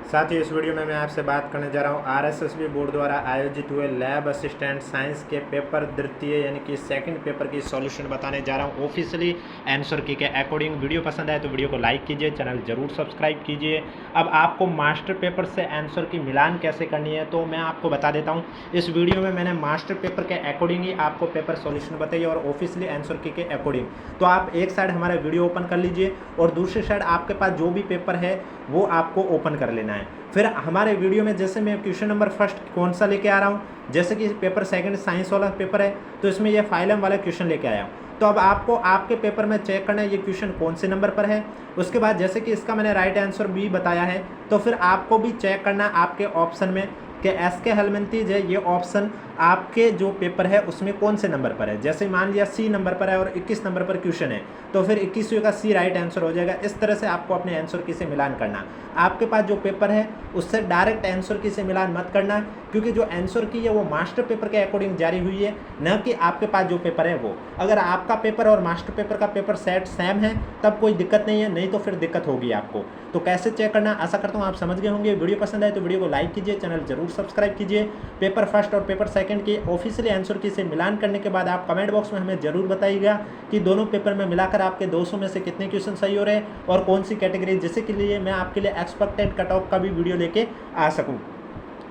साथ ही इस वीडियो में मैं आपसे बात करने जा रहा हूँ आरएसएसबी बोर्ड द्वारा आयोजित हुए लैब असिस्टेंट साइंस के पेपर द्वितीय यानी कि सेकंड पेपर की सॉल्यूशन बताने जा रहा हूँ ऑफिशियली आंसर की के अकॉर्डिंग। वीडियो पसंद आए तो वीडियो को लाइक कीजिए, चैनल जरूर सब्सक्राइब कीजिए। अब आपको मास्टर पेपर से आंसर की मिलान कैसे करनी है तो मैं आपको बता देता हूँ। इस वीडियो में मैंने मास्टर पेपर के अकॉर्डिंग ही आपको पेपर सॉल्यूशन बताइए और ऑफिशियली आंसर की के अकॉर्डिंग। तो आप एक साइड हमारा वीडियो ओपन कर लीजिए और दूसरी साइड आपके पास जो भी पेपर है वो आपको ओपन कर लेना है। फिर हमारे वीडियो में जैसे मैं क्वेश्चन नंबर फर्स्ट कौन सा लेके आ रहा हूँ, जैसे कि पेपर सेकंड साइंस वाला पेपर है तो इसमें ये फाइलम वाला क्वेश्चन लेके आया हूँ। तो अब आपको आपके पेपर में चेक करना है ये क्वेश्चन कौन से नंबर पर है। उसके बाद जैसे कि इसका मैंने राइट आंसर बी बताया है तो फिर आपको भी चेक करना आपके ऑप्शन में कि एस के हेलमेंथीज है ये ऑप्शन आपके जो पेपर है उसमें कौन से नंबर पर है। जैसे मान लिया सी नंबर पर है और 21 नंबर पर क्वेश्चन है तो फिर 21वें का सी राइट आंसर हो जाएगा। इस तरह से आपको अपने आंसर की से मिलान करना। आपके पास जो पेपर है उससे डायरेक्ट आंसर की से मिलान मत करना, क्योंकि जो आंसर की है वो मास्टर पेपर के अकॉर्डिंग जारी हुई है, न कि आपके पास जो पेपर है वो। अगर आपका पेपर और मास्टर पेपर का पेपर सेट सेम है तब कोई दिक्कत नहीं है, नहीं तो फिर दिक्कत होगी आपको। तो कैसे चेक करना आशा करता हूँ आप समझ गए होंगे। वीडियो पसंद आए तो वीडियो को लाइक कीजिए, चैनल जरूर सब्सक्राइब कीजिए। पेपर फर्स्ट और पेपर सेकंड की ऑफिशियली आंसर की से मिलान करने के बाद आप कमेंट बॉक्स में हमें जरूर बताइएगा कि दोनों पेपर में मिलाकर आपके 200 में से कितने क्वेश्चन सही हो रहे हैं और कौन सी कैटेगरी, जिससे के लिए मैं आपके लिए एक्सपेक्टेड कट ऑफ का भी वीडियो लेके आ सकूँ।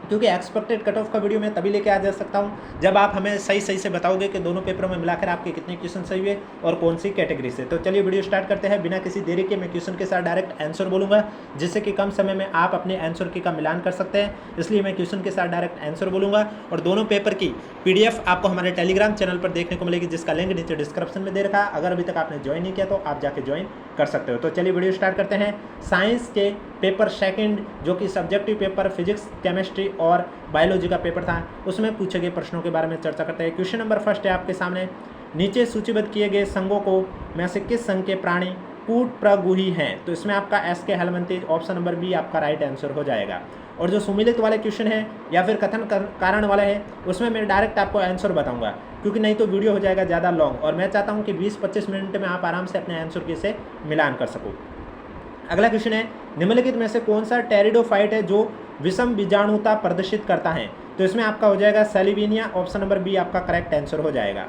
क्योंकि एक्सपेक्टेड कट ऑफ का वीडियो मैं तभी लेके आ जा सकता हूं जब आप हमें सही से बताओगे कि दोनों पेपरों में मिलाकर आपके कितने क्वेश्चन सही हुए और कौन सी कैटेगरी से। तो चलिए वीडियो स्टार्ट करते हैं बिना किसी देरी के। मैं क्वेश्चन के साथ डायरेक्ट आंसर बोलूंगा जिससे कि कम समय में आप अपने आंसर की का मिलान कर सकते हैं, इसलिए मैं क्वेश्चन के साथ डायरेक्ट आंसर बोलूंगा। और दोनों पेपर की PDF आपको हमारे टेलीग्राम चैनल पर देखने को मिलेगी, जिसका लिंक नीचे डिस्क्रिप्शन में दे रखा है। अगर अभी तक आपने ज्वाइन नहीं किया तो आप जाके ज्वाइन कर सकते हो। तो चलिए वीडियो स्टार्ट करते हैं। साइंस के पेपर सेकंड जो कि सब्जेक्टिव पेपर फिजिक्स, केमिस्ट्री और बायोलॉजी का पेपर था, उसमें पूछे गए प्रश्नों के बारे में चर्चा करते हैं। क्वेश्चन नंबर फर्स्ट है आपके सामने। नीचे सूचीबद्ध किए गए संघों को में से किस संघ के प्राणी कूट प्रगुही हैं? तो इसमें आपका एस के हेलमेंथीज ऑप्शन नंबर बी आपका राइट आंसर हो जाएगा। और जो सुमिलित वाले क्वेश्चन है या फिर कथन कारण वाले है उसमें मैं डायरेक्ट आपको आंसर बताऊंगा, क्योंकि नहीं तो वीडियो हो जाएगा ज़्यादा लॉन्ग और मैं चाहता हूं कि 20-25 मिनट में आप आराम से अपने आंसर की से मिलान कर सको। अगला क्वेश्चन है, निम्नलिखित में से कौन सा टेरिडोफाइट है जो विषम बीजाणुता प्रदर्शित करता है? तो इसमें आपका हो जाएगा सेलिविनिया, ऑप्शन नंबर बी आपका करेक्ट आंसर हो जाएगा।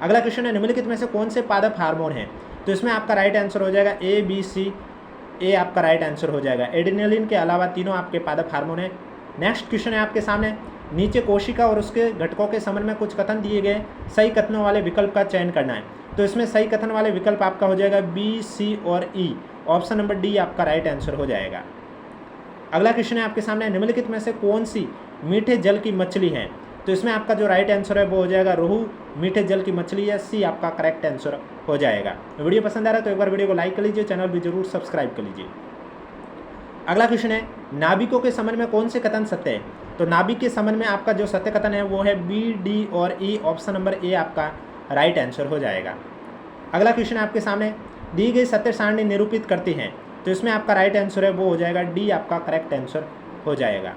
अगला क्वेश्चन है, निम्नलिखित में से कौन से पादप हार्मोन है? तो इसमें आपका राइट आंसर हो जाएगा ए बी सी, ए आपका राइट आंसर हो जाएगा। एड्रेनलिन के अलावा तीनों आपके पादप हार्मोन है। नेक्स्ट क्वेश्चन है आपके सामने, नीचे कोशिका और उसके घटकों के संबंध में कुछ कथन दिए गए, सही कथनों वाले विकल्प का चयन करना है। तो इसमें सही कथन वाले विकल्प आपका हो जाएगा बी, सी और ई, ऑप्शन नंबर डी आपका राइट आंसर हो जाएगा। अगला क्वेश्चन है आपके सामने, निम्नलिखित में से कौन सी मीठे जल की मछली है? तो इसमें आपका जो राइट आंसर है वो हो जाएगा रोहू, मीठे जल की मछली है, सी आपका करेक्ट आंसर हो जाएगा। वीडियो पसंद आ रहा है तो एक बार वीडियो को लाइक कर लीजिए, चैनल भी जरूर सब्सक्राइब कर लीजिए। अगला क्वेश्चन है, नाभिकों के संबंध में कौन से कथन सत्य है? तो नाभिक के संबंध में आपका जो सत्य कथन है वो है बी, डी और ई, ऑप्शन नंबर ए आपका राइट आंसर हो जाएगा। अगला क्वेश्चन है आपके सामने, दी गई सत्य सारणी निरूपित करती है? तो इसमें आपका राइट आंसर है वो हो जाएगा डी आपका करेक्ट आंसर हो जाएगा।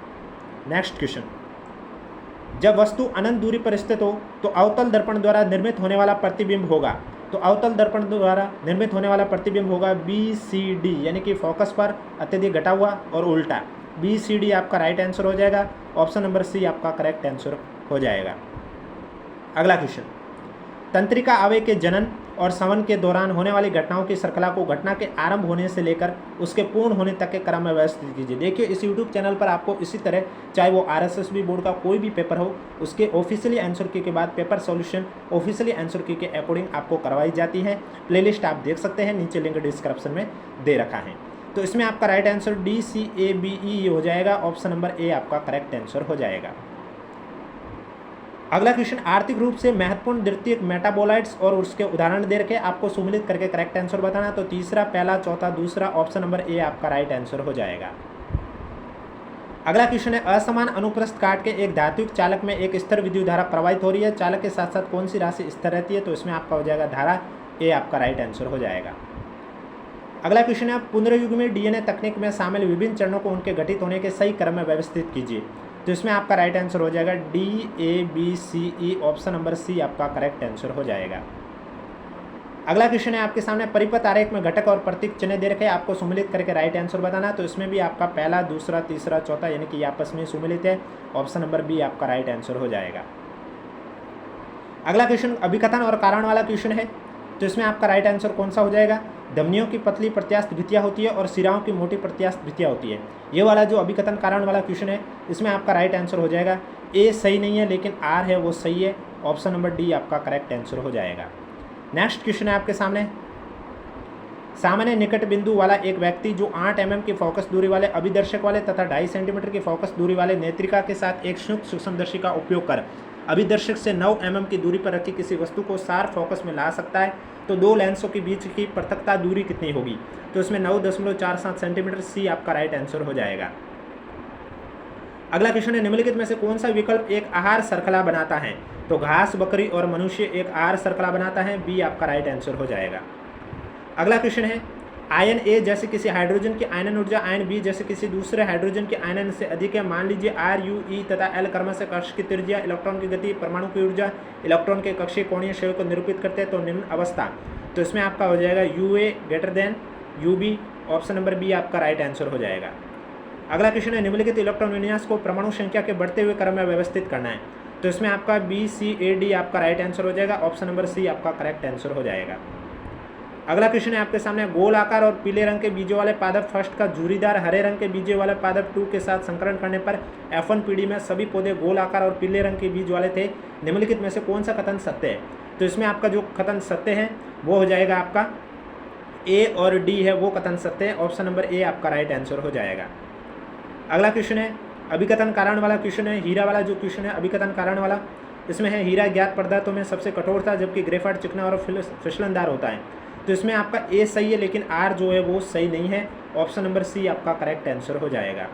नेक्स्ट क्वेश्चन, जब वस्तु अनंत दूरी पर स्थित हो तो अवतल दर्पण द्वारा निर्मित होने वाला प्रतिबिंब होगा? तो अवतल दर्पण द्वारा निर्मित होने वाला प्रतिबिंब होगा बी सी डी, यानी कि फोकस पर अत्यधिक घटा हुआ और उल्टा। बी सी डी आपका राइट आंसर हो जाएगा। ऑप्शन नंबर सी आपका करेक्ट आंसर हो जाएगा। अगला क्वेश्चन, तंत्रिका अवयव के जनन और संवन के दौरान होने वाली घटनाओं की श्रृंखला को घटना के आरंभ होने से लेकर उसके पूर्ण होने तक के क्रम में व्यवस्थित कीजिए। देखिए इस यूट्यूब चैनल पर आपको इसी तरह, चाहे वो आरएसएसबी बोर्ड का कोई भी पेपर हो, उसके ऑफिशियली आंसर की के बाद पेपर सॉल्यूशन ऑफिशियली आंसर की के अकॉर्डिंग आपको करवाई जाती है। प्लेलिस्ट आप देख सकते हैं, नीचे लिंक डिस्क्रिप्शन में दे रखा है। तो इसमें आपका right answer D C A B E हो जाएगा। ऑप्शन नंबर ए आपका करेक्ट आंसर हो जाएगा। अगला क्वेश्चन, आर्थिक रूप से महत्वपूर्ण द्वितीयक मेटाबोलाइट्स और उसके उदाहरण दे रखे, आपको सुमिलित करके करेक्ट आंसर बताना। तो तीसरा, पहला, चौथा, दूसरा, ऑप्शन नंबर ए आपका राइट आंसर हो जाएगा। अगला क्वेश्चन है, असमान अनुप्रस्थ काट के एक धात्विक चालक में एक स्थिर विद्युत धारा प्रवाहित हो रही है, चालक के साथ साथ कौन सी राशि स्थिर रहती है? तो इसमें आपका हो जाएगा धारा, ए आपका राइट आंसर हो जाएगा। अगला क्वेश्चन है, पुनर्युग्मी DNA तकनीक में शामिल विभिन्न चरणों को उनके घटित होने के सही क्रम में व्यवस्थित कीजिए। तो इसमें आपका राइट आंसर हो जाएगा डी, ए, बी, सी, ई, ऑप्शन नंबर सी आपका करेक्ट आंसर हो जाएगा। अगला क्वेश्चन है आपके सामने, परिपथ आरेख में घटक और प्रतीक चिन्ह दे रखे हैं, आपको सुमेलित करके राइट आंसर बताना है। तो इसमें भी आपका पहला, दूसरा, तीसरा, चौथा यानी कि आपस में सुमेलित है। ऑप्शन नंबर बी आपका राइट आंसर हो जाएगा। अगला क्वेश्चन अभिकथन और कारण वाला क्वेश्चन है। तो इसमें आपका राइट आंसर कौन सा हो जाएगा? धमनियों की पतली प्रत्यास्थ भित्तियाँ होती है और सिराओं की मोटी प्रत्यास्थ भित्तियाँ होती है। ये वाला जो अभिकथन कारण वाला क्वेश्चन है, इसमें आपका राइट आंसर हो जाएगा ए सही नहीं है, लेकिन आर है वो सही है। ऑप्शन नंबर डी आपका करेक्ट आंसर हो जाएगा। नेक्स्ट क्वेश्चन है आपके सामने, सामान्य निकट बिंदु वाला एक व्यक्ति जो 8 mm की फोकस दूरी वाले अभिदर्शक वाले तथा 2.5 सेंटीमीटर की फोकस दूरी वाले नेत्रिका के साथ एक सूक्ष्मदर्शी का उपयोग कर अभिदर्शक से 9 mm की दूरी पर रखी किसी वस्तु को शार्प फोकस में ला सकता है, तो दो लेंसों के बीच की पृथकता दूरी कितनी होगी? तो इसमें 9.47 सेंटीमीटर, सी आपका राइट आंसर हो जाएगा। अगला क्वेश्चन है, निम्नलिखित में से कौन सा विकल्प एक आहार श्रृंखला बनाता है? तो घास, बकरी और मनुष्य एक आहार श्रृंखला बनाता है, बी आपका राइट आंसर हो जाएगा। अगला क्वेश्चन है, आयन ए जैसे किसी हाइड्रोजन की आयनन ऊर्जा आयन बी जैसे किसी दूसरे हाइड्रोजन के आयनन से अधिक है। मान लीजिए आर, यू, ई तथा एल क्रमशः कक्ष की त्रिज्या, इलेक्ट्रॉन की गति, परमाणु की ऊर्जा, इलेक्ट्रॉन के कक्षीय कोणीय संयोग को निरूपित करते हैं। तो निम्न अवस्था, तो इसमें आपका हो जाएगा U A greater than U B. Option number B आपका राइट आंसर हो जाएगा। अगला क्वेश्चन है, निम्नलिखित इलेक्ट्रॉन विन्यास को परमाणु संख्या के बढ़ते हुए क्रम में व्यवस्थित करना है। तो इसमें आपका बी, सी, ए, डी आपका राइट आंसर हो जाएगा। ऑप्शन नंबर सी आपका करेक्ट आंसर हो जाएगा। अगला क्वेश्चन है आपके सामने, गोल आकार और पीले रंग के बीजों वाले पादप फर्स्ट का झुर्रीदार हरे रंग के बीजों वाले पादप 2 के साथ संकरण करने पर F1 पीढ़ी में सभी पौधे गोल आकार और पीले रंग के बीज वाले थे। निम्नलिखित में से कौन सा कथन सत्य है? तो इसमें आपका जो कथन सत्य है वो हो जाएगा आपका ए और डी है वो कथन सत्य है। ऑप्शन नंबर ए आपका राइट आंसर हो जाएगा। अगला क्वेश्चन है अभिकथन कारण वाला क्वेश्चन है। हीरा वाला जो क्वेश्चन है अभिकथन कारण वाला, इसमें है हीरा ज्ञात पदार्थों में सबसे कठोर था जबकि ग्रेफाइट चिकना और फिसलनदार होता है। तो इसमें आपका ए सही है, लेकिन आर जो है वो सही नहीं है। ऑप्शन नंबर सी आपका करेक्ट आंसर हो जाएगा।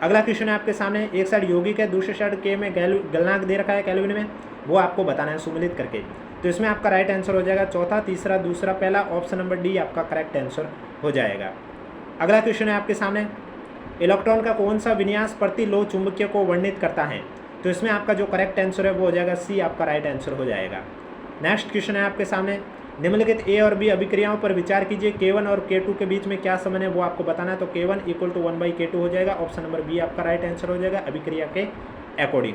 अगला क्वेश्चन है आपके सामने, एक साइड यौगिक है, दूसरे साइड के में गलनांक दे रखा है केल्विन में, वो आपको बताना है सुमेलित करके। तो इसमें आपका राइट आंसर हो जाएगा चौथा, तीसरा, दूसरा, पहला। ऑप्शन नंबर डी आपका करेक्ट आंसर हो जाएगा। अगला क्वेश्चन है आपके सामने, इलेक्ट्रॉन का कौन सा विन्यास प्रति लो चुंबकीय को वर्णित करता है? तो इसमें आपका जो करेक्ट आंसर है वो हो जाएगा सी आपका राइट आंसर हो जाएगा। नेक्स्ट क्वेश्चन है आपके सामने, निम्नलिखित ए और बी अभिक्रियाओं पर विचार कीजिए, K1 और K2 के बीच में क्या संबंध है वो आपको बताना है। तो K1 = 1/K2 हो जाएगा। ऑप्शन नंबर बी आपका राइट आंसर हो जाएगा अभिक्रिया के अकॉर्डिंग।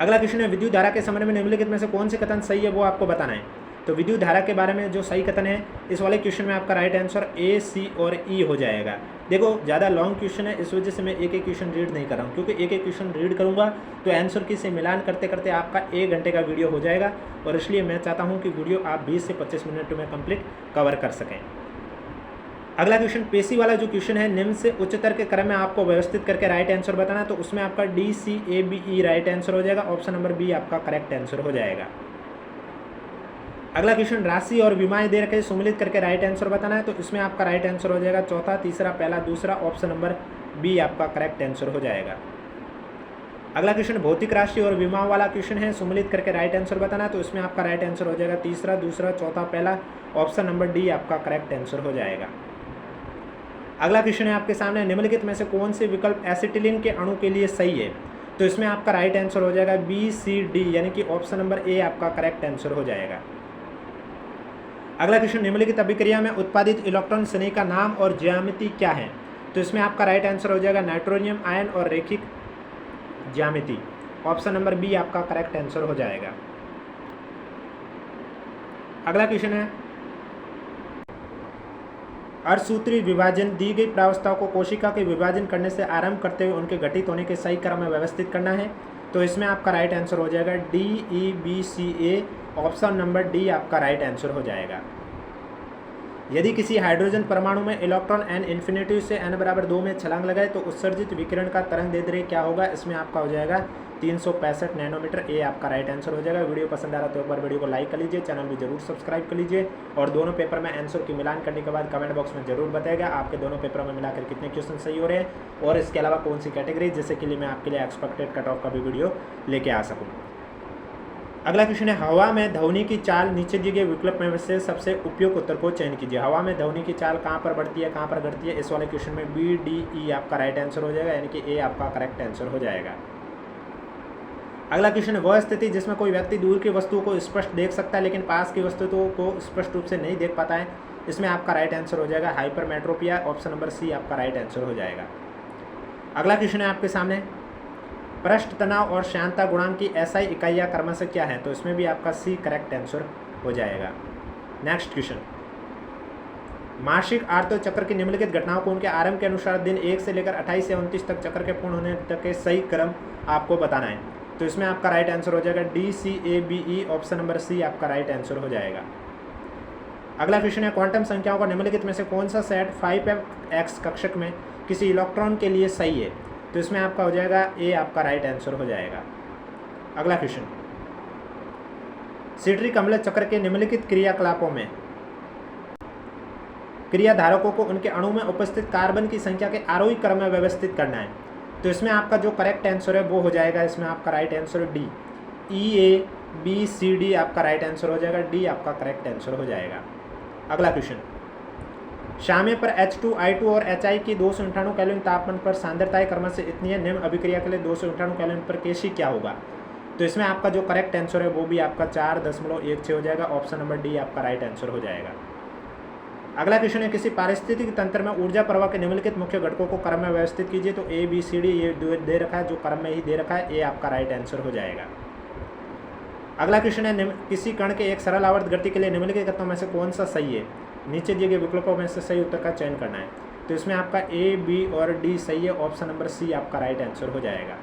अगला क्वेश्चन है, विद्युत धारा के संबंध में निम्नलिखित में से कौन से कथन सही है वो आपको बताना है। तो विद्युत धारा के बारे में जो सही कथन है इस वाले क्वेश्चन में आपका राइट आंसर ए, सी और ई हो जाएगा। देखो ज़्यादा लॉन्ग क्वेश्चन है, इस वजह से मैं एक एक क्वेश्चन रीड नहीं कर रहा हूँ, क्योंकि एक एक क्वेश्चन रीड करूँगा तो आंसर की से मिलान करते करते आपका 1 घंटे का वीडियो हो जाएगा, और इसलिए मैं चाहता हूँ कि वीडियो आप 20 से 25 मिनट में कंप्लीट कवर कर सकें। अगला क्वेश्चन पेशी वाला जो क्वेश्चन है, निम्न से उच्चतर के क्रम में आपको व्यवस्थित करके राइट आंसर बताना है। तो उसमें आपका D, C, A, B, E right answer हो जाएगा। ऑप्शन नंबर बी आपका करेक्ट आंसर हो जाएगा। अगला क्वेश्चन राशि और विमाएं दे रखे सुमेलित करके राइट आंसर बताना है। तो इसमें आपका राइट आंसर हो जाएगा चौथा, तीसरा, पहला, दूसरा। ऑप्शन नंबर बी आपका करेक्ट आंसर हो जाएगा। अगला क्वेश्चन भौतिक राशि और विमाओं वाला क्वेश्चन है, सुमेलित करके राइट आंसर बताना है। तो इसमें आपका राइट आंसर हो जाएगा तीसरा, दूसरा, चौथा, पहला। ऑप्शन नंबर डी आपका करेक्ट आंसर हो जाएगा। अगला क्वेश्चन है आपके सामने, निम्नलिखित में से कौन से विकल्प एसिटिलीन के अणु के लिए सही है? तो इसमें आपका राइट आंसर हो जाएगा बी, सी, डी, यानी कि ऑप्शन नंबर ए आपका करेक्ट आंसर हो जाएगा। अगला क्वेश्चन, निम्नलिखित अभिक्रिया में उत्पादित इलेक्ट्रॉन स्नेह का नाम और ज्यामिति क्या है? तो इसमें आपका राइट आंसर हो जाएगा नाइट्रोनियम आयन और रैखिक ज्यामिति। ऑप्शन नंबर बी आपका करेक्ट आंसर हो जाएगा। अगला क्वेश्चन है, अर्धसूत्री विभाजन दी गई प्रावस्थाओं को कोशिका के विभाजन करने से आरंभ करते हुए उनके घटित होने के सही क्रम में व्यवस्थित करना है। तो इसमें आपका राइट आंसर हो जाएगा डी, ई, बी, सी, ए। ऑप्शन नंबर डी आपका राइट आंसर हो जाएगा। यदि किसी हाइड्रोजन परमाणु में इलेक्ट्रॉन n इन्फिनिटी से n = 2 में छलांग लगाए तो उत्सर्जित विकिरण का तरंग दैर्ध्य क्या होगा? इसमें आपका हो जाएगा 365 नैनोमीटर। ए आपका राइट आंसर हो जाएगा। वीडियो पसंद आ रहा तो एक बार वीडियो को लाइक कर लीजिए, चैनल भी जरूर सब्सक्राइब कर लीजिए, और दोनों पेपर में आंसर की मिलान करने के बाद कमेंट बॉक्स में जरूर बताएगा आपके दोनों पेपर में मिलाकर कितने क्वेश्चन सही हो रहे हैं, और इसके अलावा कौन सी कैटेगरी, जिससे कि मैं आपके लिए एक्सपेक्टेड कट ऑफ का भी वीडियो लेके आ सकूँ। अगला क्वेश्चन है, हवा में ध्वनि की चाल नीचे दिए गए विकल्प में से सबसे उपयुक्त उत्तर को चयन कीजिए। हवा में ध्वनि की चाल कहाँ पर बढ़ती है, कहाँ पर घटती है? इस वाले क्वेश्चन में बी, डी, ई आपका राइट आंसर हो जाएगा, यानी कि ए आपका करेक्ट आंसर हो जाएगा। अगला क्वेश्चन है वह स्थिति जिसमें कोई व्यक्ति दूर की वस्तुओं को स्पष्ट देख सकता है लेकिन पास की वस्तुओं को स्पष्ट रूप से नहीं देख पाता है। इसमें आपका राइट आंसर हो जाएगा हाइपरमेट्रोपिया, ऑप्शन नंबर सी आपका राइट आंसर हो जाएगा। अगला क्वेश्चन है आपके सामने पृष्ठ तनाव और श्यानता गुणांक की एसआई इकाइयाँ क्रमशः क्या है, तो इसमें भी आपका सी करेक्ट आंसर हो जाएगा। नेक्स्ट क्वेश्चन, मासिक आर्तव चक्र की निम्नलिखित घटनाओं को उनके आरंभ के अनुसार दिन 1 से लेकर 28 या 29 तक चक्र के पूर्ण होने तक के सही क्रम आपको बताना है। तो इसमें आपका राइट आंसर हो जाएगा DCABE, ऑप्शन नंबर सी आपका राइट आंसर हो जाएगा। अगला क्वेश्चन है क्वांटम संख्याओं का निम्नलिखित में से कौन सा सेट 5f(x) कक्षक में किसी इलेक्ट्रॉन के लिए सही है, तो इसमें आपका हो जाएगा ए आपका राइट आंसर हो जाएगा। अगला क्वेश्चन, सिट्रिक अम्ल चक्र के निम्नलिखित क्रियाकलापों में क्रियाधारकों को उनके अणु में उपस्थित कार्बन की संख्या के आरोही क्रम में व्यवस्थित करना है। तो इसमें आपका जो करेक्ट आंसर है वो हो जाएगा, इसमें आपका राइट आंसर डी, EABCD आपका राइट आंसर हो जाएगा, डी आपका करेक्ट आंसर हो जाएगा। अगला क्वेश्चन, शामे पर H2I2 और HI की 298 केल्विन तापमान पर सांद्रताएं क्रमशः इतनी है, निम्न अभिक्रिया के लिए 298 केल्विन पर केसी क्या होगा। तो इसमें आपका जो करेक्ट आंसर है वो भी आपका 4.16 हो जाएगा, ऑप्शन नंबर डी आपका राइट आंसर हो जाएगा। अगला क्वेश्चन है किसी पारिस्थितिक तंत्र में ऊर्जा प्रवाह के निम्नलिखित मुख्य घटकों को क्रम में व्यवस्थित कीजिए। तो ABCD ये दे रखा है, जो क्रम में ही दे रखा है, ए आपका राइट आंसर हो जाएगा। अगला क्वेश्चन है किसी कण के एक सरल आवर्त गति के लिए निम्नलिखित कथनों में से कौन सा सही है, नीचे दिए गए विकल्पों में से सही उत्तर का चयन करना है। तो इसमें आपका A, B और D सही है, ऑप्शन नंबर सी आपका राइट आंसर हो जाएगा।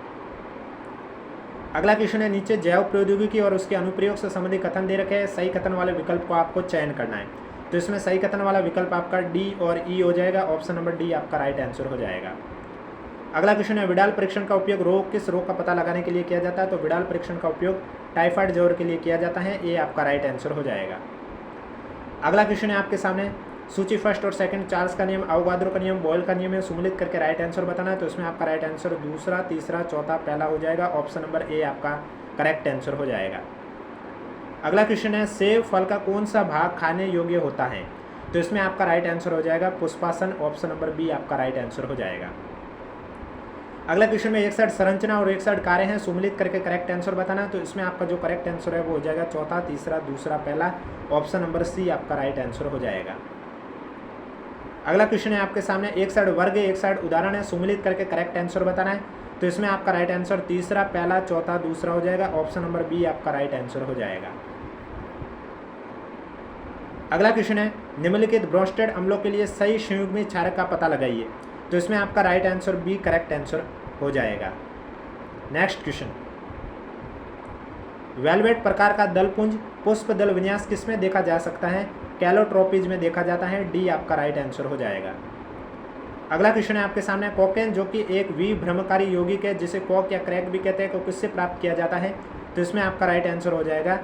अगला क्वेश्चन है नीचे जैव प्रौद्योगिकी और उसके अनुप्रयोग से संबंधित कथन दे रखे हैं, सही कथन वाले विकल्प को आपको चयन करना है। तो इसमें सही कथन वाला विकल्प आपका D और E हो जाएगा, ऑप्शन नंबर डी आपका राइट आंसर हो जाएगा। अगला क्वेश्चन है विडाल परीक्षण का उपयोग किस रोग का पता लगाने के लिए किया जाता है। तो विडाल परीक्षण का उपयोग टाइफाइड ज्वर के लिए किया जाता है, ये आपका राइट आंसर हो जाएगा। अगला क्वेश्चन है आपके सामने सूची फर्स्ट और सेकंड, चार्ल्स का नियम, अवोगाद्रो का नियम, बॉयल का नियम है, सुमेलित करके राइट आंसर बताना है। तो इसमें आपका राइट आंसर दूसरा, तीसरा, चौथा, पहला हो जाएगा, ऑप्शन नंबर ए आपका करेक्ट आंसर हो जाएगा। अगला क्वेश्चन है सेब फल का कौन सा भाग खाने योग्य होता है। तो इसमें आपका राइट आंसर हो जाएगा पुष्पासन, ऑप्शन नंबर बी आपका राइट आंसर हो जाएगा। अगला क्वेश्चन में एक साइड संरचना और एक साइड कार्य हैं, सुमेलित करके करेक्ट आंसर बताना। तो इसमें आपका जो करेक्ट आंसर है वो हो जाएगा चौथा, तीसरा, दूसरा, पहला, ऑप्शन नंबर सी आपका राइट आंसर हो जाएगा। अगला क्वेश्चन है आपके सामने एक साइड वर्ग एक साइड उदाहरण है, सुमेलित करके करेक्ट आंसर बताना है। तो इसमें आपका राइट आंसर तीसरा, पहला, चौथा, दूसरा हो जाएगा, ऑप्शन नंबर बी आपका राइट आंसर हो जाएगा। अगला क्वेश्चन है निम्नलिखित ब्रोस्टेड अम्लों के लिए सही संयुग्मी क्षारक का पता लगाइए। तो इसमें आपका right answer B correct answer हो जाएगा। नेक्स्ट क्वेश्चन, वेलवेट प्रकार का दलपुंज पुष्प दल विन्यास किसमें देखा जा सकता है। कैलोट्रोपीज में देखा जाता है, डी आपका राइट आंसर हो जाएगा। अगला क्वेश्चन है आपके सामने कोकेन जो कि एक विभ्रमकारी यौगिक है जिसे कोक या क्रैक भी कहते हैं, को किससे प्राप्त किया जाता है। तो इसमें आपका राइट आंसर हो जाएगा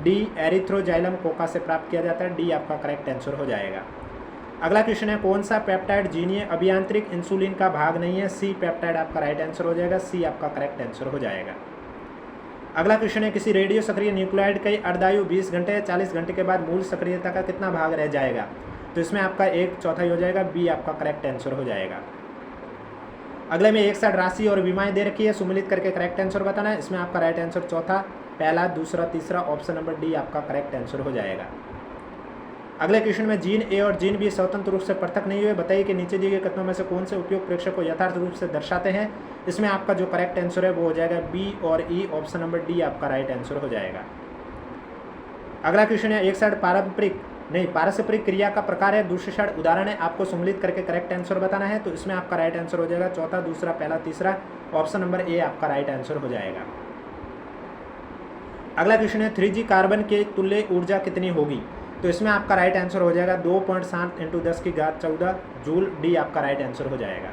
डी एरिथ्रोजाइलम कोका से प्राप्त किया जाता है, डी आपका करेक्ट आंसर हो जाएगा। अगला क्वेश्चन है कौन सा पेप्टाइड जीनीय अभियांत्रिक इंसुलिन का भाग नहीं है। सी पेप्टाइड आपका राइट आंसर हो जाएगा, सी आपका करेक्ट आंसर हो जाएगा। अगला क्वेश्चन है किसी रेडियो सक्रिय न्यूक्लियोटाइड की अर्धायु 20 घंटे या 40 घंटे के बाद मूल सक्रियता का कितना भाग रह जाएगा। तो इसमें आपका 1/4 हो जाएगा, बी आपका करेक्ट आंसर हो जाएगा। अगले में एक साइड राशि और विमाएं दे रखी है, सुमेलित करके करेक्ट आंसर बताना है। इसमें आपका राइट आंसर चौथा, पहला, दूसरा, तीसरा, ऑप्शन नंबर डी आपका करेक्ट आंसर हो जाएगा। अगले क्वेश्चन में जीन ए और जीन बी स्वतंत्र रूप से पृथक नहीं हुए, बताइए कि नीचे दिए गए कथनों में से कौन से उपयोग प्रेक्षक को यथार्थ रूप से दर्शाते हैं। इसमें आपका जो करेक्ट आंसर है वो हो जाएगा बी और ई, ऑप्शन नंबर डी आपका राइट आंसर हो जाएगा। अगला क्वेश्चन है एक साइड पारस्परिक क्रिया का प्रकार है, दूसरी साइड उदाहरण है, आपको सुमेलित करके करेक्ट आंसर बताना है। तो इसमें आपका राइट आंसर हो जाएगा चौथा, दूसरा, पहला, तीसरा, ऑप्शन नंबर ए आपका राइट आंसर हो जाएगा। अगला क्वेश्चन है 3G कार्बन के तुल्य ऊर्जा कितनी होगी। तो इसमें आपका राइट आंसर हो जाएगा 2.7 × 10⁻14 जूल, डी आपका राइट आंसर हो जाएगा।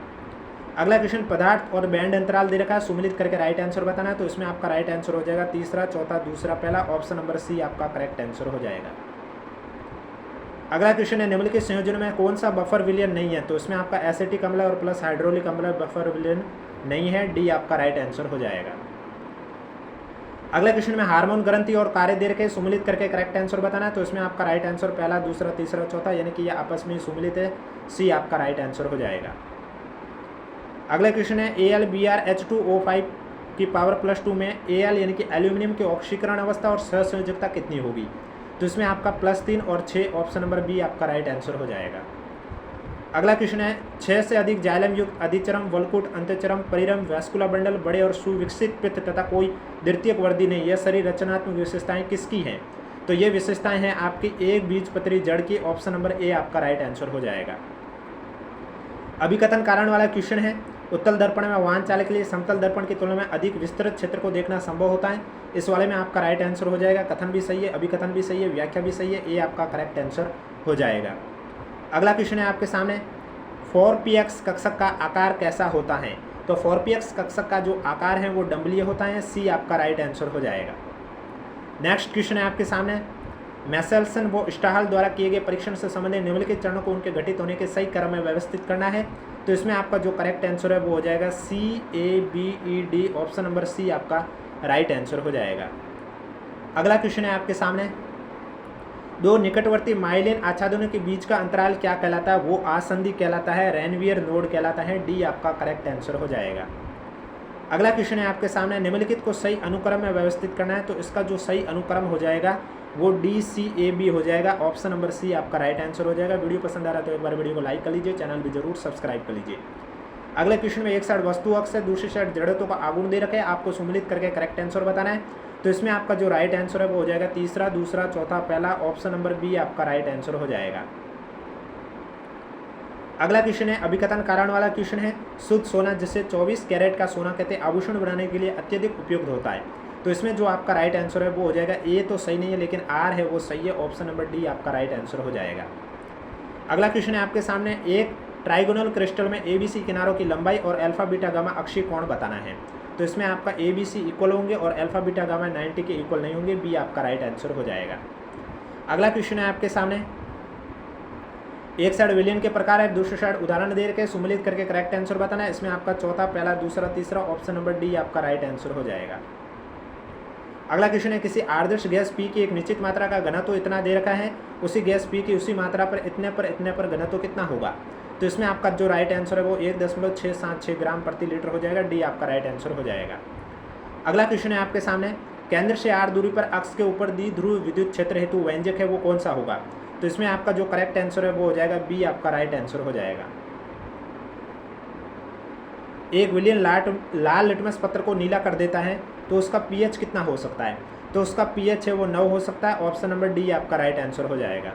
अगला क्वेश्चन पदार्थ और बैंड अंतराल दे रखा है, सुमेलित करके राइट आंसर बताना है। तो इसमें आपका राइट आंसर हो जाएगा तीसरा, चौथा, दूसरा, पहला, ऑप्शन नंबर सी आपका करेक्ट आंसर हो जाएगा। अगला क्वेश्चन है निम्नलिखित संयोजन में कौन सा बफर विलयन नहीं है। तो इसमें आपका एसिटिक अम्ल और प्लस हाइड्रोलिक अम्ल बफर विलयन नहीं है, डी आपका राइट आंसर हो जाएगा। अगला क्वेश्चन में हार्मोन ग्रंथि और कार्य दे रखे, सुमेलित करके करेक्ट आंसर बताना है। तो इसमें आपका राइट आंसर पहला, दूसरा, तीसरा, चौथा, यानी कि ये आपस में सुमेलित है, सी आपका राइट आंसर हो जाएगा। अगला क्वेश्चन है AlBrH2O5 की पावर +2 में Al यानी कि एल्यूमिनियम की ऑक्सीकरण अवस्था और सहसंयोजकता कितनी होगी? तो इसमें आपका +3 और 6 ऑप्शन नंबर बी आपका राइट आंसर हो जाएगा। अगला क्वेश्चन है 6 से अधिक जाइलम युक्त अधिचरम, वलकुट, अंतचरम, परिरम, वैस्कुलर बंडल, बड़े और सुविकसित पित्त तथा कोई द्वितीयक वर्दी नहीं, यह शरीर रचनात्मक विशेषताएं किसकी हैं? तो ये विशेषताएं हैं आपकी एक बीजपत्री जड़ की, ऑप्शन नंबर ए आपका राइट आंसर हो जाएगा। अभिकथन कारण वाला क्वेश्चन है, उत्तल दर्पण में वाहन चालक के लिए समतल दर्पण की तुलना में अधिक विस्तृत क्षेत्र को देखना संभव होता है। इस वाले में आपका राइट आंसर हो जाएगा। कथन भी सही है, अभिकथन भी सही है, व्याख्या भी सही है, ए आपका करेक्ट आंसर हो जाएगा। अगला क्वेश्चन है आपके सामने, 4px कक्षक का आकार कैसा होता है? तो 4px कक्षक का जो आकार है वो डंबलीय होता है, सी आपका राइट आंसर हो जाएगा। नेक्स्ट क्वेश्चन है आपके सामने, मैसेल्सन व स्टाहल द्वारा किए गए परीक्षण से संबंधित निम्नलिखित चरणों को उनके घटित होने के सही क्रम में व्यवस्थित करना है। तो इसमें आपका जो करेक्ट आंसर है वो हो जाएगा CABED, ऑप्शन नंबर सी आपका राइट आंसर हो जाएगा। अगला क्वेश्चन है आपके सामने, दो निकटवर्ती माइलिन आच्छादनों के बीच का अंतराल क्या कहलाता है? वो आसंधि कहलाता है, रेनवियर नोड कहलाता है, डी आपका करेक्ट आंसर हो जाएगा। अगला क्वेश्चन है आपके सामने, निम्नलिखित को सही अनुक्रम में व्यवस्थित करना है। तो इसका जो सही अनुक्रम हो जाएगा वो DCAB हो जाएगा, ऑप्शन नंबर सी आपका राइट आंसर हो जाएगा। वीडियो पसंद आ रहा है तो एक बार वीडियो को लाइक कर लीजिए, चैनल भी जरूर सब्सक्राइब कर लीजिए। अगले क्वेश्चन में एक साइड वस्तु अक्ष है, दूसरी साइड जड़त्व का आगुण दे रखे, आपको सम्मिलित करके करेक्ट आंसर बताना है। तो इसमें आपका जो राइट आंसर है वो हो जाएगा तीसरा, दूसरा, चौथा, पहला, ऑप्शन नंबर बी आपका राइट आंसर हो जाएगा। अगला क्वेश्चन है अभिकथन कारण वाला क्वेश्चन है, शुद्ध सोना जिसे 24 कैरेट का सोना कहते हैं आभूषण बनाने के लिए अत्यधिक उपयुक्त होता है। तो इसमें जो आपका राइट आंसर है वो हो जाएगा, ए तो सही नहीं है लेकिन आर है वो सही है, ऑप्शन नंबर डी आपका राइट आंसर हो जाएगा। अगला क्वेश्चन है आपके सामने, एक ट्राइगोनल क्रिस्टल में ABC किनारों की लंबाई और अल्फा बीटा गामा अक्षीय कोण बताना है। तो इसमें आपका ABC इक्वल होंगे और अल्फा बीटा गामा 90 के इक्वल नहीं होंगे, बी आपका राइट आंसर हो जाएगा। अगला क्वेश्चन है आपके सामने, एक साइड विलियन के प्रकार है, दूसरी साइड उदाहरण दे के सम्मिलित करके करेक्ट आंसर बताना है। इसमें आपका चौथा, पहला, दूसरा, तीसरा, ऑप्शन नंबर डी आपका राइट आंसर हो जाएगा। अगला क्वेश्चन है, किसी आदर्श गैस P की एक निश्चित मात्रा का घनत्व इतना दे रखा है, उसी गैस P की उसी मात्रा पर इतने पर घनत्व कितना होगा? तो इसमें आपका जो राइट आंसर है वो 1.676 ग्राम प्रति लीटर हो जाएगा, डी आपका राइट आंसर हो जाएगा। अगला क्वेश्चन है आपके सामने, केंद्र से r दूरी पर अक्ष के ऊपर द्विध्रुव विद्युत क्षेत्र हेतु व्यंजक है वो कौन सा होगा? तो इसमें आपका जो करेक्ट आंसर है वो हो जाएगा बी आपका राइट आंसर हो जाएगा। एक विलियन लाल लिटमस पत्र को नीला कर देता है तो उसका pH कितना हो सकता है? तो उसका pH है वो 9 हो सकता है, ऑप्शन नंबर डी आपका राइट आंसर हो जाएगा।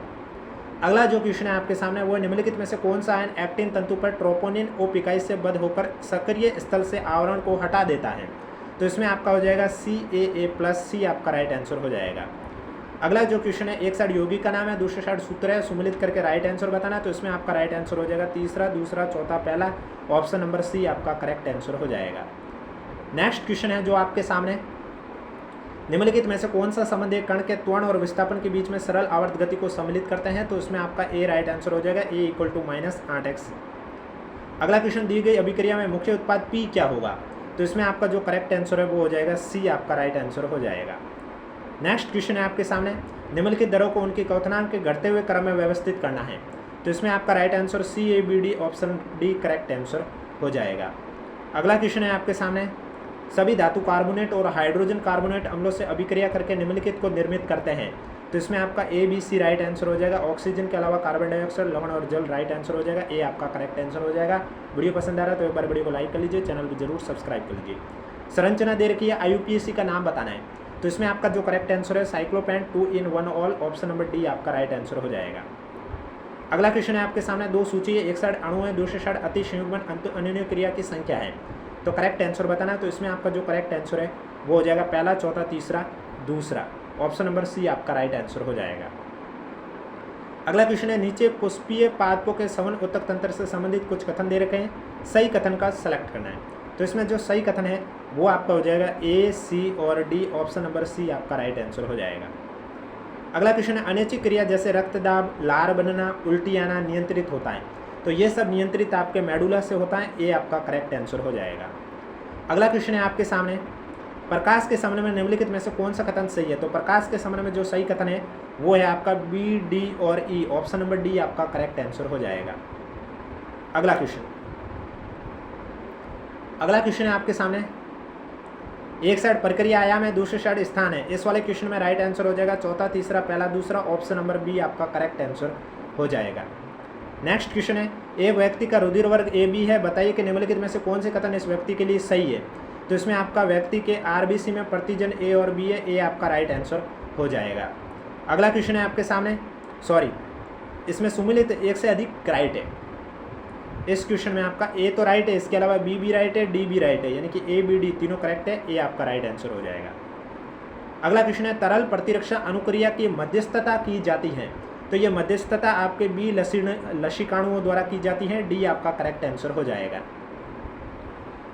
अगला जो क्वेश्चन है आपके सामने वो निम्नलिखित में से कौन सा आयन एक्टिन तंतु पर ट्रोपोनिन O इकाई से बद्ध होकर सक्रिय स्थल से आवरण को हटा देता है? तो इसमें आपका हो जाएगा CAA+, सी आपका राइट आंसर हो जाएगा। अगला जो क्वेश्चन है, एक साइड योगी का नाम है, दूसरी साइड सूत्र है, सम्मिलित करके राइट आंसर बताना है। तो इसमें आपका राइट आंसर हो जाएगा तीसरा, दूसरा, चौथा, पहला, ऑप्शन नंबर सी आपका करेक्ट आंसर हो जाएगा। नेक्स्ट क्वेश्चन है जो आपके सामने, निम्नलिखित में से कौन सा संबंध एक कण के त्वरण और विस्थापन के बीच में सरल आवर्त गति को सम्मिलित करते हैं? तो इसमें आपका ए राइट आंसर हो जाएगा, ए = -8x। अगला क्वेश्चन, दी गई अभिक्रिया में मुख्य उत्पाद P क्या होगा? तो इसमें आपका जो करेक्ट आंसर है वो हो जाएगा सी आपका राइट आंसर हो जाएगा। नेक्स्ट क्वेश्चन है आपके सामने, निम्नलिखित दरों को उनके क्वथनांक के घटते हुए क्रम में व्यवस्थित करना है। तो इसमें आपका right answer CABD, option D correct answer हो जाएगा। अगला क्वेश्चन है आपके सामने, सभी धातु कार्बोनेट और हाइड्रोजन कार्बोनेट अम्लों से अभिक्रिया करके निम्नलिखित को निर्मित करते हैं। तो इसमें आपका ABC राइट आंसर हो जाएगा। ऑक्सीजन के अलावा कार्बन डाइऑक्साइड, लवण और जल राइट आंसर हो जाएगा, ए आपका करेक्ट आंसर हो जाएगा। वीडियो पसंद आ रहा है तो एक बार वीडियो को लाइक कर लीजिए, चैनल को जरूर सब्सक्राइब कर लीजिए। संरचना दे रखी है, IUPAC का नाम बताना है। तो इसमें आपका जो करेक्ट आंसर है साइक्लोपेंट 2-in-1-ऑल, ऑप्शन नंबर डी आपका राइट आंसर हो जाएगा। अगला क्वेश्चन है आपके सामने, दो सूची है, एक साइड अणु है, दूसरी साइड अति संयुग्मन अन्योन्य क्रिया की संख्या है। तो करेक्ट आंसर बताना है। तो इसमें आपका जो करेक्ट आंसर है वो हो जाएगा पहला, चौथा, तीसरा, दूसरा, ऑप्शन नंबर सी आपका राइट आंसर हो जाएगा। अगला क्वेश्चन है, नीचे पुष्पीय पादपों के सवन उत्तक तंत्र से संबंधित कुछ कथन दे रखे हैं, सही कथन का सेलेक्ट करना है। तो इसमें जो सही कथन है वो आपका हो जाएगा A, C और D, ऑप्शन नंबर सी आपका राइट आंसर हो जाएगा। अगला क्वेश्चन है, अनैच्छिक क्रिया जैसे रक्तदाब, लार बनना, उल्टी आना नियंत्रित होता है। तो ये सब नियंत्रित आपके मेडुला से होता है, ए आपका करेक्ट आंसर हो जाएगा। अगला क्वेश्चन है आपके सामने, प्रकाश के संबंध में निम्नलिखित में से कौन सा कथन सही है? तो प्रकाश के संबंध में जो सही कथन है वो है आपका B, D और E, ऑप्शन नंबर डी आपका करेक्ट आंसर हो जाएगा। अगला क्वेश्चन है आपके सामने, एक साइड प्रक्रिया आयाम है, दूसरी साइड स्थान है। इस वाले क्वेश्चन में राइट आंसर हो जाएगा चौथा, तीसरा, पहला, दूसरा, ऑप्शन नंबर बी आपका करेक्ट आंसर हो जाएगा। नेक्स्ट क्वेश्चन है, एक व्यक्ति का रुधिर वर्ग ए बी है, बताइए कि निम्नलिखित में से कौन से कथन इस व्यक्ति के लिए सही है। तो इसमें आपका व्यक्ति के आरबीसी में प्रतिजन ए और बी है, ए आपका राइट आंसर हो जाएगा। अगला क्वेश्चन है आपके सामने, इसमें सुमिलित एक से अधिक राइट है। इस क्वेश्चन में आपका ए तो राइट है, इसके अलावा बी भी राइट है, डी भी राइट है, यानी कि ए बी डी तीनों करेक्ट है, ए आपका राइट आंसर हो जाएगा। अगला क्वेश्चन है, तरल प्रतिरक्षा अनुक्रिया की मध्यस्थता की जाती है। तो ये मध्यस्थता आपके बी लसिकाणुओं द्वारा की जाती है, डी आपका करेक्ट आंसर हो जाएगा।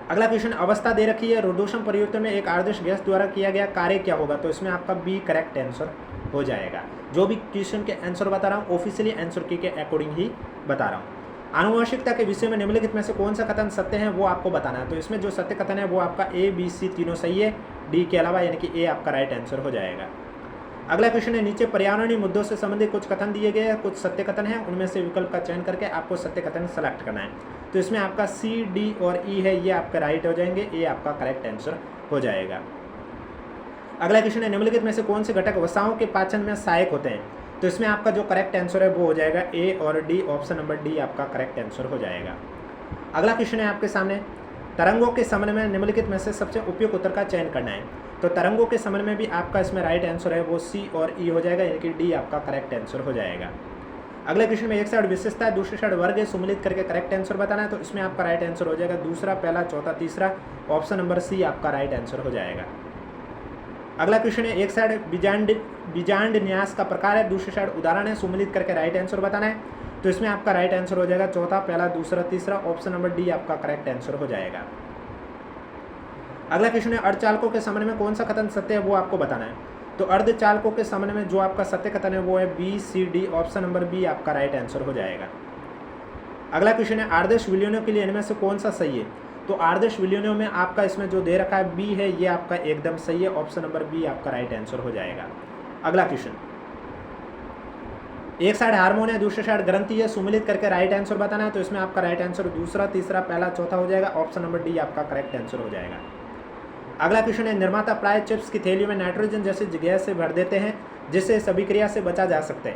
अगला क्वेश्चन, अवस्था दे रखी है, रोडोशम परिवर्तन में एक आदर्श गैस द्वारा किया गया कार्य क्या होगा। तो इसमें आपका बी करेक्ट आंसर हो जाएगा। जो भी क्वेश्चन के आंसर बता रहा हूँ ऑफिशियली आंसर की के अकॉर्डिंग ही बता रहा हूँ। आनुवंशिकता के विषय में निम्नलिखित में से कौन सा कथन सत्य है वो आपको बताना है। तो इसमें जो सत्य कथन है वो आपका ए बी सी तीनों सही है, डी के अलावा, यानी कि ए आपका राइट आंसर हो जाएगा। अगला क्वेश्चन है, नीचे पर्यावरणीय मुद्दों से संबंधित कुछ कथन दिए गए हैं, कुछ सत्य कथन है, उनमें से विकल्प का चयन करके आपको सत्य कथन सेलेक्ट करना है। तो इसमें आपका सी, डी और ई है, ये आपका राइट हो जाएंगे, ए आपका करेक्ट आंसर हो जाएगा। अगला क्वेश्चन है, निम्नलिखित में से कौन से घटक वसाओं के पाचन में सहायक होते हैं। तो इसमें आपका जो करेक्ट आंसर है वो हो जाएगा ए और डी, ऑप्शन नंबर डी आपका करेक्ट आंसर हो जाएगा। अगला क्वेश्चन है आपके सामने, तरंगों के समन्वय में निम्नलिखित में से सबसे उपयुक्त उत्तर का चयन करना है। तो तरंगों के समन्वय में भी आपका इसमें राइट आंसर है वो सी और ई हो जाएगा, यानी कि डी आपका करेक्ट आंसर हो जाएगा। अगले क्वेश्चन में एक साइड विशेषता है, दूसरी साइड वर्ग है, सुमिलित करके करेक्ट आंसर बताना है। तो इसमें आपका राइट आंसर हो जाएगा दूसरा, पहला, चौथा, तीसरा, ऑप्शन नंबर सी आपका राइट आंसर हो जाएगा। अगला क्वेश्चन है, एक साइड बीजांड न्यास का प्रकार है, दूसरी साइड उदाहरण है, सुमिलित करके राइट आंसर बताना है। तो इसमें आपका राइट आंसर हो जाएगा चौथा, पहला, दूसरा, तीसरा, ऑप्शन नंबर डी आपका करेक्ट आंसर हो जाएगा। अगला क्वेश्चन है, अर्धचालकों के संबंध में कौन सा कथन सत्य है वो आपको बताना है। तो अर्धचालकों के संबंध में जो आपका सत्य कथन है वो है B C D, option number B आपका राइट आंसर हो जाएगा। अगला क्वेश्चन है, आदर्श विलयनों के लिए इनमें से कौन सा सही है। तो आदर्श विलयनों में आपका इसमें जो दे रखा है बी है, ये आपका एकदम सही है, ऑप्शन नंबर बी आपका राइट आंसर हो जाएगा। अगला क्वेश्चन, एक साइड हार्मोन है, दूसरी साइड ग्रंथि है, सुमिलित करके राइट आंसर बताना है। तो इसमें आपका राइट आंसर दूसरा, तीसरा, पहला, चौथा हो जाएगा, ऑप्शन नंबर डी आपका करेक्ट आंसर हो जाएगा। अगला क्वेश्चन है, निर्माता प्राय चिप्स की थैलियों में नाइट्रोजन जैसे गैस से भर देते हैं जिससे इस अभिक्रिया से बचा जा सकता है।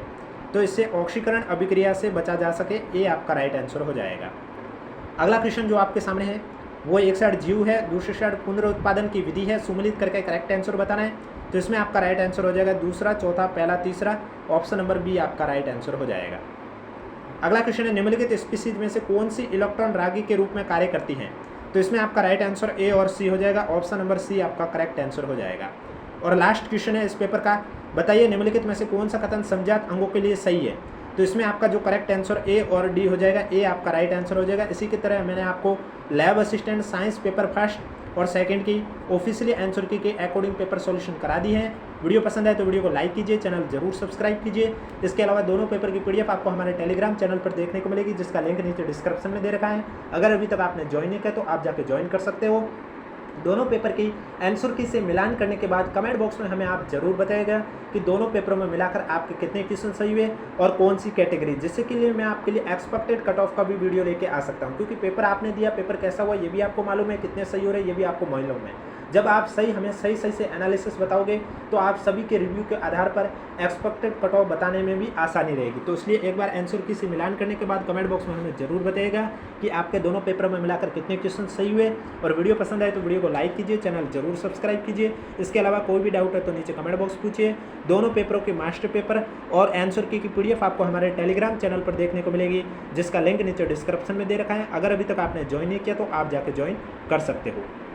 तो इससे ऑक्सीकरण अभिक्रिया से बचा जा सके, ये आपका राइट आंसर हो जाएगा। अगला क्वेश्चन जो आपके सामने है वो एक साइड जीव है, दूसरी साइड पुनरुत्पादन की विधि है, सुमिलित करके करेक्ट आंसर बताना है। तो इसमें आपका राइट आंसर हो जाएगा दूसरा, चौथा, पहला, तीसरा, ऑप्शन नंबर बी आपका राइट आंसर हो जाएगा। अगला क्वेश्चन है, निम्नलिखित स्पीसीज में से कौन सी इलेक्ट्रॉन रागी के रूप में कार्य करती हैं। तो इसमें आपका राइट आंसर ए और सी हो जाएगा, ऑप्शन नंबर सी आपका करेक्ट आंसर हो जाएगा। और लास्ट क्वेश्चन है इस पेपर का, बताइए निम्नलिखित में से कौन सा कथन समजात अंगों के लिए सही है। तो इसमें आपका जो करेक्ट आंसर ए और डी हो जाएगा, ए आपका राइट आंसर हो जाएगा। इसी की तरह मैंने आपको lab assistant science paper first और सेकंड की ऑफिशियली आंसर की के अकॉर्डिंग पेपर सॉल्यूशन करा दी है। वीडियो पसंद आए तो वीडियो को लाइक कीजिए, चैनल जरूर सब्सक्राइब कीजिए। इसके अलावा दोनों पेपर की पीडीएफ आपको हमारे टेलीग्राम चैनल पर देखने को मिलेगी, जिसका लिंक नीचे डिस्क्रिप्शन में दे रखा है। अगर अभी तक आपने ज्वाइन नहीं किया तो आप जाके ज्वाइन कर सकते हो। दोनों पेपर की आंसर की से मिलान करने के बाद कमेंट बॉक्स में हमें आप जरूर बताइएगा कि दोनों पेपरों में मिलाकर आपके कितने क्वेश्चन सही हुए और कौन सी कैटेगरी, जिससे के लिए मैं आपके लिए एक्सपेक्टेड कट ऑफ का भी वीडियो लेके आ सकता हूं। क्योंकि पेपर आपने दिया, पेपर कैसा हुआ ये भी आपको मालूम है, कितने सही हो रहे हैं ये भी आपको मालूम है। जब आप हमें सही से एनालिसिस बताओगे तो आप सभी के रिव्यू के आधार पर एक्सपेक्टेड कट ऑफ बताने में भी आसानी रहेगी। तो इसलिए एक बार आंसर की से मिलान करने के बाद कमेंट बॉक्स में हमें जरूर बताइएगा कि आपके दोनों पेपरों में मिलाकर कितने क्वेश्चन सही हुए। और वीडियो पसंद आए तो वीडियो को लाइक कीजिए, चैनल जरूर सब्सक्राइब कीजिए। इसके अलावा कोई भी डाउट है तो नीचे कमेंट बॉक्स पूछिए। दोनों पेपरों के मास्टर पेपर और आंसर की पीडीएफ आपको हमारे टेलीग्राम चैनल पर देखने को मिलेगी, जिसका लिंक नीचे डिस्क्रिप्शन में दे रखा है। अगर अभी तक आपने ज्वाइन नहीं किया तो आप जाके ज्वाइन कर सकते हो।